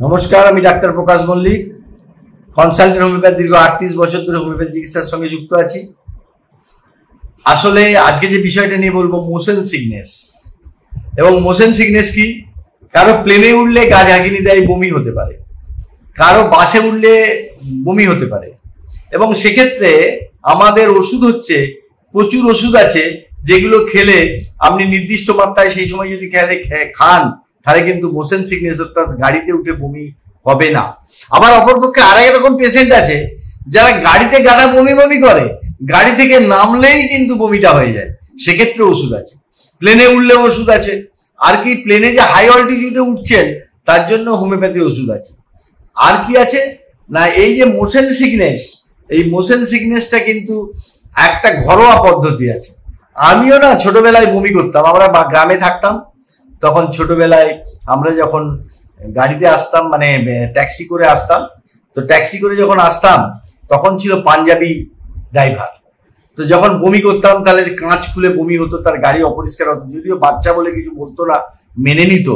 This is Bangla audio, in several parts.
নমস্কার, আমি ডাক্তার প্রকাশ মল্লিক, কনসালটেন্ট হোমিওপ্যাথি। দীর্ঘ 38 বছর ধরে হোমিওপ্যাথি চিকিৎসার সঙ্গে যুক্ত আছি। আসলে আজকে যে বিষয়টা নিয়ে বলবো, মোশন সিকনেস। এবং মোশন সিকনেস কি? কারো প্লেনে উঠলে গা ঝাঁকিনি দেয়, বমি হতে পারে, কারো বাসে উঠলে বমি হতে পারে। এবং সেক্ষেত্রে আমাদের ওষুধ হচ্ছে, প্রচুর ওষুধ আছে যেগুলো খেলে আপনি নির্দিষ্ট মাত্রায় সেই সময় যদি খান তাহলে কিন্তু মোশন সিকনেস অর্থাৎ গাড়িতে উঠে বমি হবে না। আবার অপরপক্ষে আরেক রকম পেশেন্ট আছে যারা গাড়িতে গাড়া বমি বমি করে, গাড়ি থেকে নামলেই কিন্তু বমিটা হয়ে যায়। সেক্ষেত্রে ওষুধ আছে, প্লেনে উঠলে ওষুধ আছে। আর কি, প্লেনে যে হাই অল্টিটিউডে উঠছেন তার জন্য হোমিওপ্যাথি ওষুধ আছে। আর কি আছে না, এই যে মোশন সিকনেস, এই মোশন সিকনেসটা কিন্তু একটা ঘরোয়া পদ্ধতি আছে। আমিও না ছোটবেলায় বমি করতাম, আমরা গ্রামে থাকতাম তখন। ছোটবেলায় আমরা যখন গাড়িতে আসতাম, মানে ট্যাক্সি করে আসতাম, তো ট্যাক্সি করে যখন আসতাম তখন ছিল পাঞ্জাবি ড্রাইভার। তো যখন বমি করতাম তাহলে কাঁচ খুলে বমি হতো, তার গাড়ি অপরিষ্কার হতো। যদিও বাচ্চা বলে কিছু বলতো না, মেনে নিত।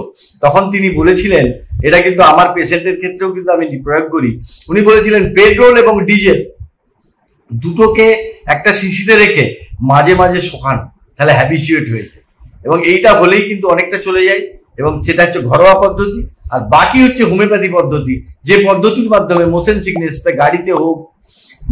তখন তিনি বলেছিলেন, এটা কিন্তু আমার পেশেন্টের ক্ষেত্রেও কিন্তু আমি প্রয়োগ করি, উনি বলেছিলেন পেট্রোল এবং ডিজেল দুটোকে একটা শিশিতে রেখে মাঝে মাঝে শোকানো, তাহলে হ্যাবিচুয়েট হয়ে যায়। এবং এইটা হলেই কিন্তু অনেকটা চলে যায়। এবং সেটা হচ্ছে ঘরোয়া পদ্ধতি। আর বাকি হচ্ছে হোমিওপ্যাথি পদ্ধতি, যে পদ্ধতির মাধ্যমে মোশন সিকনেস গাড়িতে হোক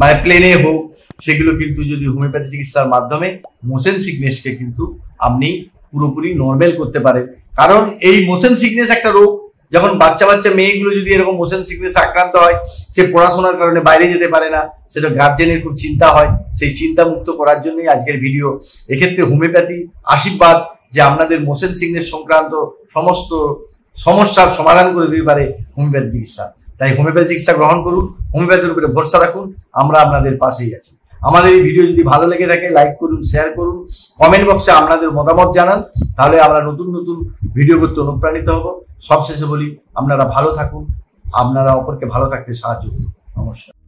মানে প্লেনে হোক, সেগুলো কিন্তু যদি হোমিওপ্যাথি চিকিৎসার মাধ্যমে মোশন সিকনেসকে কিন্তু আপনি পুরোপুরি নর্মাল করতে পারেন। কারণ এই মোশন সিকনেস একটা রোগ। যখন বাচ্চা বাচ্চা মেয়েগুলো যদি এরকম মোশন সিকনেস আক্রান্ত হয়, সে পড়াশোনার কারণে বাইরে যেতে পারে না, সেটা গার্জেনের খুব চিন্তা হয়। সেই চিন্তা মুক্ত করার জন্যই আজকের ভিডিও। এক্ষেত্রে হোমিওপ্যাথি আশীর্বাদ যে আপনাদের মোশন সিকনেস সংক্রান্ত সমস্ত সমস্যার সমাধান করে দিতে পারে হোমিওপ্যাথি চিকিৎসা। তাই হোমিওপ্যাথি চিকিৎসা গ্রহণ করুন, হোমিওপ্যাথির উপরে ভরসা রাখুন, আমরা আপনাদের পাশেই আছি। আমাদের এই ভিডিও যদি ভালো লেগে থাকে লাইক করুন, শেয়ার করুন, কমেন্ট বক্সে আপনাদের মতামত জানান, তাহলে আমরা নতুন নতুন ভিডিও করতে অনুপ্রাণিত হব। সবশেষে বলি, আপনারা ভালো থাকুন, আপনারা অপরকে ভালো থাকতে সাহায্য করুন। নমস্কার।